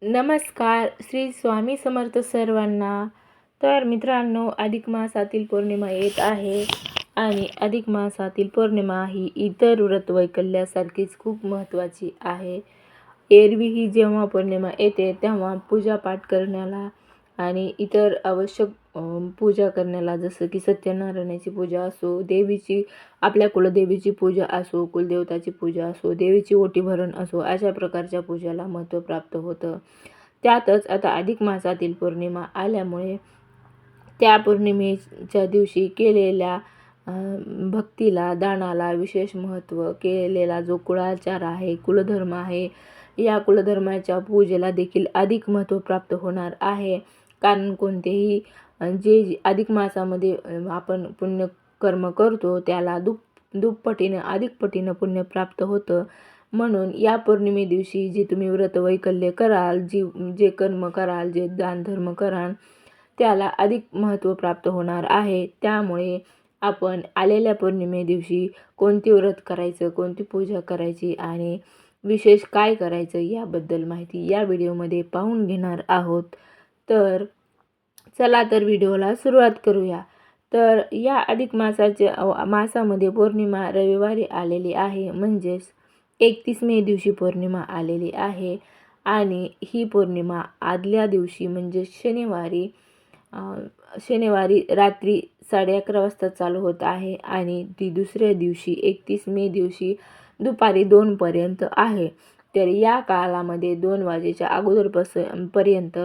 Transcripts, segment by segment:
नमस्कार. श्री स्वामी समर्थ सर्वांना. तर मित्रांनो, अधिक मासातील पौर्णिमा येत आहे आणि अधिक मासातील पौर्णिमा ही इतर व्रतवैकल्यासारखीच खूप महत्त्वाची आहे. एरवी ही जेव्हा पौर्णिमा येते तेव्हा पूजापाठ करण्याला आणि इतर आवश्यक पूजा करण्याला, जसं की सत्यनारायणाची पूजा असो, देवीची आपल्या कुलदेवीची पूजा असो, कुलदेवताची पूजा असो, देवीची ओटी भरण असो, अशा प्रकारच्या पूजेला महत्त्व प्राप्त होतं. त्यातच आता अधिक मासातील पौर्णिमा आल्यामुळे त्या पौर्णिमेच्या दिवशी केलेल्या भक्तीला, दानाला विशेष महत्त्व, केलेला जो कुळाचार आहे, कुलधर्म आहे, या कुलधर्माच्या पूजेला देखील अधिक महत्त्व प्राप्त होणार आहे. कारण कोणतेही जे अधिक मासामध्ये आपण पुण्यकर्म करतो त्याला दुप्पटीनं अधिक पटीनं पुण्य प्राप्त होतं. म्हणून या पौर्णिमे दिवशी जे तुम्ही व्रतवैकल्य कराल, जे कर्म कराल, जे दानधर्म कराल, त्याला अधिक महत्त्व प्राप्त होणार आहे. त्यामुळे आपण आलेल्या पौर्णिमे दिवशी कोणते व्रत करायचं, कोणती पूजा करायची आणि विशेष काय करायचं याबद्दल माहिती या व्हिडिओमध्ये पाहून घेणार आहोत. तर चला तर व्हिडिओला सुरुवात करूया. तर या अधिक मासामध्ये पौर्णिमा रविवारी आलेली आहे, म्हणजेच 31 मे दिवशी पौर्णिमा आलेली आहे आणि ही पौर्णिमा आदल्या दिवशी म्हणजे शनिवारी रात्री 11:30 वाजता चालू होत आहे आणि ती दुसऱ्या दिवशी 31 मे दिवशी दुपारी 2 पर्यंत आहे. तर या काळामध्ये 2 वाजेच्या पर्यंत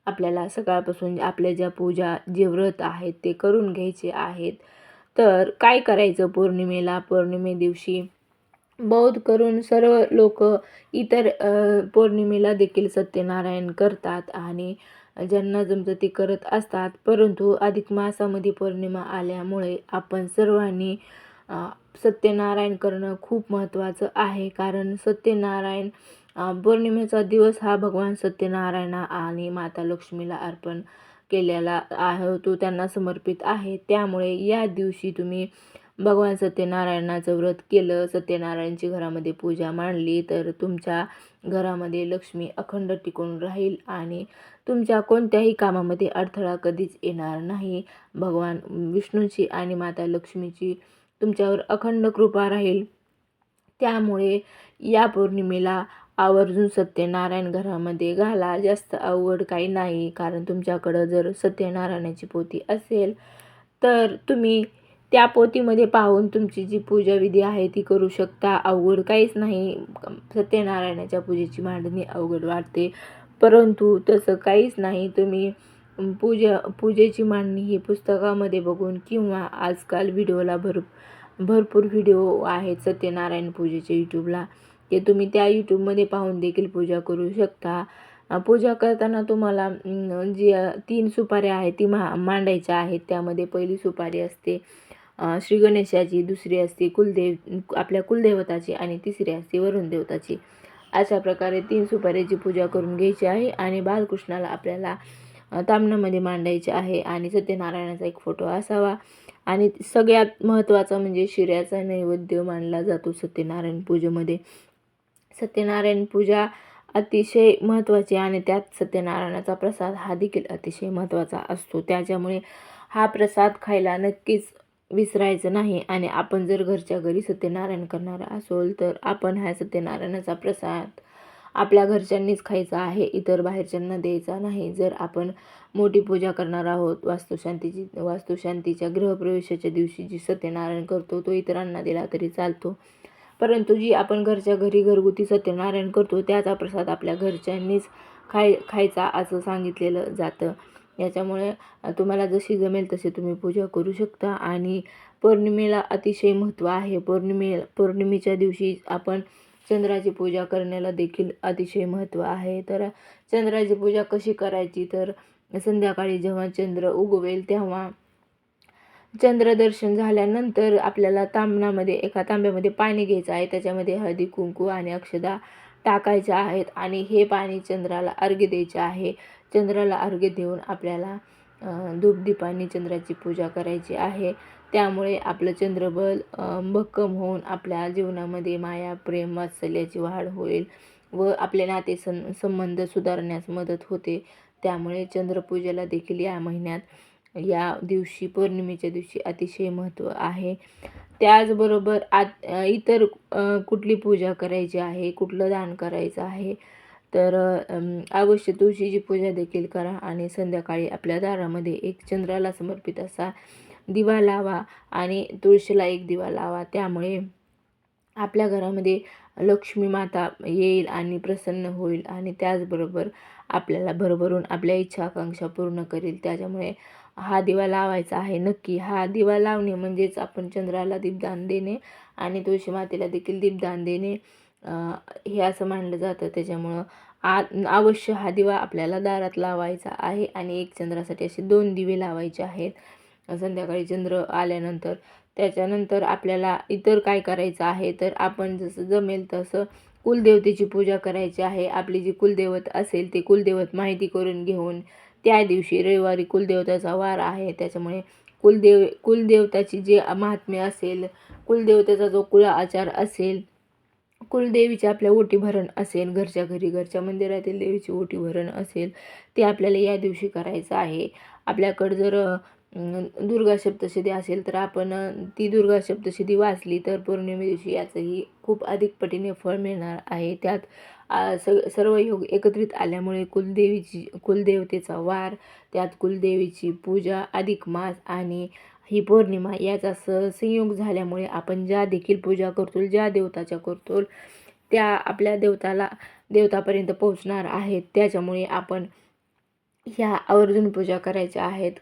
आपल्याला सकाळपासून आपल्या ज्या पूजा, जे व्रत आहेत ते करून घ्यायचे आहेत. तर काय करायचं पौर्णिमे दिवशी? बौद्ध करून सर्व लोक इतर पौर्णिमेला देखील सत्यनारायण करतात आणि ज्यांना जमतं ते करत असतात. परंतु अधिक मासामध्ये पौर्णिमा आल्यामुळे आपण सर्वांनी सत्यनारायण करणं खूप महत्त्वाचं आहे. कारण सत्यनारायण पौर्णिमेचा दिवस हा भगवान सत्यनारायणा आणि माता लक्ष्मीला अर्पण केलेला आहे, तो त्यांना समर्पित आहे. त्यामुळे या दिवशी तुम्ही भगवान सत्यनारायणाचं व्रत केलं, सत्यनारायणची घरामध्ये पूजा मांडली, तर तुमच्या घरामध्ये लक्ष्मी अखंड टिकून राहील आणि तुमच्या कोणत्याही कामामध्ये अडथळा कधीच येणार नाही. भगवान विष्णूची आणि माता लक्ष्मीची तुमच्यावर अखंड कृपा राहील. त्यामुळे या पौर्णिमेला आवर्जून सत्यनारायण घरामध्ये घाला. जास्त अवघड काही नाही. कारण तुमच्याकडं जर सत्यनारायणाची पोथी असेल तर तुम्ही त्या पोथीमध्ये पाहून तुमची जी पूजाविधी आहे ती करू शकता. अवघड काहीच नाही. सत्यनारायणाच्या पूजेची मांडणी अवघड वाटते, परंतु तसं काहीच नाही. तुम्ही पूजेची मांडणी ही पुस्तकामध्ये बघून किंवा आजकाल भरपूर व्हिडिओ आहेत सत्यनारायण पूजेचे यूट्यूबला, ते तुम्ही त्या यूट्यूबमध्ये पाहून देखील पूजा करू शकता. पूजा करताना तुम्हाला जी 3 सुपाऱ्या आहेत ती मांडायच्या आहेत. त्यामध्ये पहिली सुपारी असते श्री गणेशाची, दुसरी असते आपल्या कुलदेवताची आणि तिसरी असते वरुण देवताची. अशा प्रकारे 3 सुपाऱ्याची पूजा करून घ्यायची आहे आणि बालकृष्णाला आपल्याला ताम्हणामध्ये मांडायचे आहे आणि सत्यनारायणाचा एक फोटो असावा. आणि सगळ्यात महत्त्वाचा म्हणजे शिऱ्याचा नैवेद्य मानला जातो सत्यनारायण पूजेमध्ये. सत्यनारायण पूजा अतिशय महत्त्वाची आणि त्यात सत्यनारायणाचा प्रसाद हा देखील अतिशय महत्त्वाचा असतो. त्याच्यामुळे हा प्रसाद खायला नक्कीच विसरायचं नाही. आणि आपण जर घरच्या घरी सत्यनारायण करणार असोल तर आपण ह्या सत्यनारायणाचा प्रसाद आपल्या घरच्यांनीच खायचा आहे, इतर बाहेरच्यांना द्यायचा नाही. जर आपण मोठी पूजा करणार आहोत, वास्तुशांतीच्या गृहप्रवेशाच्या दिवशी जी सत्यनारायण करतो तो इतरांना दिला तरी चालतो, परंतु जी आपण घरच्या घरी घरगुती सत्यनारायण करतो त्याचा प्रसाद आपल्या घरच्यांनीच खायचा असं सांगितलेलं जातं. याच्यामुळे तुम्हाला जशी जमेल तशी तुम्ही पूजा करू शकता. आणि पौर्णिमेला अतिशय महत्त्व आहे. पौर्णिमेच्या दिवशी आपण चंद्राची पूजा करण्याला देखील अतिशय महत्त्व आहे. तर चंद्राची पूजा कशी करायची? तर संध्याकाळी जेव्हा चंद्र उगवेल तेव्हा चंद्रदर्शन झाल्यानंतर आपल्याला एका तांब्यामध्ये पाणी घ्यायचं आहे. त्याच्यामध्ये हळदी, कुंकू आणि अक्षदा टाकायच्या आहेत आणि हे पाणी चंद्राला अर्घ्य द्यायचे आहे. चंद्राला अर्घ्य देऊन आपल्याला धूपदीपाने चंद्राची पूजा करायची आहे. त्यामुळे आपलं चंद्रबळ भक्कम होऊन आपल्या जीवनामध्ये माया, प्रेम, वात्सल्याची वाढ होईल व आपले संबंध सुधारण्यास मदत होते. त्यामुळे चंद्रपूजेला देखील या महिन्यात या दिवशी पौर्णिमेच्या दिवशी अतिशय महत्त्व आहे. त्याचबरोबर इतर कुठली पूजा करायची आहे, कुठलं दान करायचं आहे, तर अवश्य तुळशीची पूजा देखील करा आणि संध्याकाळी आपल्या दारामध्ये एक चंद्राला समर्पित असा दिवा लावा आणि तुळशीला एक दिवा लावा. त्यामुळे आपल्या घरामध्ये लक्ष्मी माता येईल आणि प्रसन्न होईल आणि त्याचबरोबर आपल्याला भरभरून आपल्या इच्छा आकांक्षा पूर्ण करेल. त्याच्यामुळे हा दिवा लावायचा आहे नक्की. हा दिवा लावणे म्हणजेच आपण चंद्राला दीपदान देणे आणि तुळशी मातेला देखील दीपदान देणे हे असं मानलं जातं. त्याच्यामुळं अवश्य हा दिवा आपल्याला दारात लावायचा आहे आणि एक चंद्रासाठी असे 2 दिवे लावायचे आहेत संध्याकाळी चंद्र आल्यानंतर. त्याच्यानंतर आपल्याला इतर काय करायचं आहे, तर आपण जसं जमेल तसं कुलदेवतेची पूजा करायची आहे. आपली जी कुलदैवत असेल ते कुलदैवत माहिती करून घेऊन त्या दिवशी रविवारी कुलदेवताचा वार आहे, त्याच्यामुळे कुलदेवताची जे महात्म्य असेल, कुलदेवतेचा जो कुळ आचार असेल, कुलदेवीची आपल्या ओटी भरण असेल, घरच्या घरी घरच्या मंदिरातील देवीची ओटी भरण असेल, ते आपल्याला या दिवशी करायचं आहे. आपल्याकडं जर दुर्गा सप्तशती असेल तर आपण ती दुर्गा सप्तशती वाचली तर पौर्णिमे दिवशी याचंही खूप अधिक पटीने फळ मिळणार आहे. त्यात सर्व योग एकत्रित आल्यामुळे कुलदेवतेचा वार, त्यात कुलदेवीची पूजा, अधिक मास आणि ही पौर्णिमा याचा संयोग झाल्यामुळे आपण ज्या देखील पूजा करतो, ज्या देवताच्या करतो, त्या आपल्या देवतापर्यंत पोहोचणार आहेत. त्याच्यामुळे आपण ह्या आवर्जून पूजा करायच्या आहेत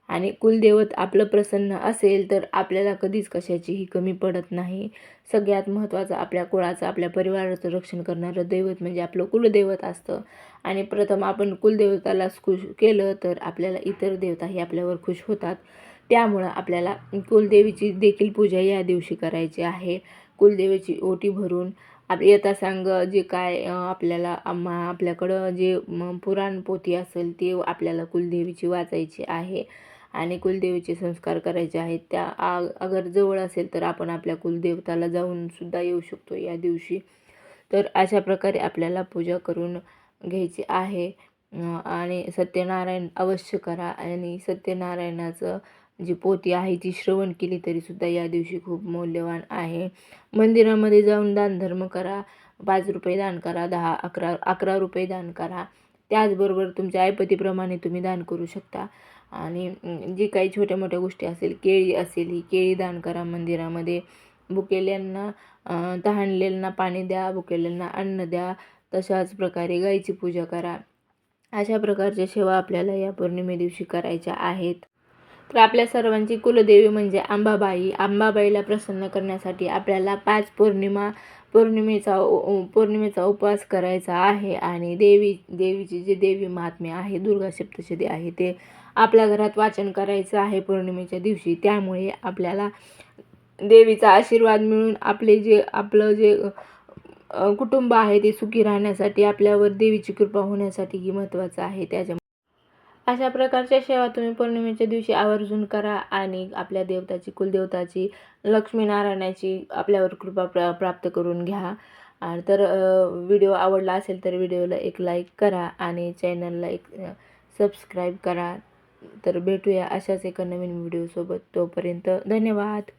आणि कुलदैवत आपलं प्रसन्न असेल तर आपल्याला कधीच कशाचीही कमी पडत नाही. सगळ्यात महत्त्वाचं आपल्या कुळाचं, आपल्या परिवाराचं रक्षण करणारं दैवत म्हणजे आपलं कुलदैवत असतं आणि प्रथम आपण कुलदैवतालाच खुश केलं तर आपल्याला इतर देवताही आपल्यावर खुश होतात. त्यामुळं आपल्याला कुलदेवीची देखील पूजा या दिवशी करायची आहे. कुलदेवीची ओटी भरून यथासांग जे काय आपल्याला आपल्याकडं जे पुराण पोथी असेल ते आपल्याला कुलदेवीची वाचायची आहे आणि कुलदेवीचे संस्कार करायचे आहेत. त्या अगर जवळ असेल तर आपण आपल्या कुलदेवताला जाऊन सुद्धा येऊ शकतो या दिवशी. तर अशा प्रकारे आपल्याला पूजा करून घ्यायची आहे आणि सत्यनारायण अवश्य करा आणि सत्यनारायणाचं जी पोथी आहे ती श्रवण केली तरीसुद्धा या दिवशी खूप मौल्यवान आहे. मंदिरामध्ये जाऊन दानधर्म करा, 5 रुपये दान करा, 10, 11 रुपये दान करा. त्याचबरोबर तुमच्या ऐपतीप्रमाणे तुम्ही दान करू शकता आणि जी काही छोट्या मोठ्या गोष्टी असेल, केळी असेल, ही केळी दान करा मंदिरामध्ये. भुकेल्यांना तहानलेल्यांना पाणी द्या, भुकेल्यांना अन्न द्या. तशाच प्रकारे गाईची पूजा करा. अशा प्रकारच्या सेवा आपल्याला या पौर्णिमे दिवशी करायच्या आहेत. तर आपल्या सर्वांची कुलदेवी म्हणजे अंबाबाई. अंबाबाईला प्रसन्न करण्यासाठी आपल्याला 5 पौर्णिमेचा उपवास करायचा आहे आणि देवीची जे देवी महात्म्य आहे, दुर्गा सप्तशती आहे, ते आपल्या घरात वाचन करायचं आहे पौर्णिमेच्या दिवशी. त्यामुळे आपल्याला देवीचा आशीर्वाद मिळून आपलं जे कुटुंब आहे ते सुखी राहण्यासाठी, आपल्यावर देवीची कृपा होण्यासाठी ही महत्त्वाचं आहे. त्याच्यामुळे अशा प्रकारच्या सेवा तुम्ही पौर्णिमेच्या दिवशी आवर्जून करा आणि आपल्या देवताची, कुलदेवताची, लक्ष्मीनारायणाची आपल्यावर कृपा प्राप्त करून घ्या. तर व्हिडिओ आवडला असेल तर व्हिडिओला एक लाईक करा आणि चॅनलला एक सबस्क्राईब करा. तर भेटूया अशाच एका नवीन व्हिडिओसोबत. तोपर्यंत धन्यवाद.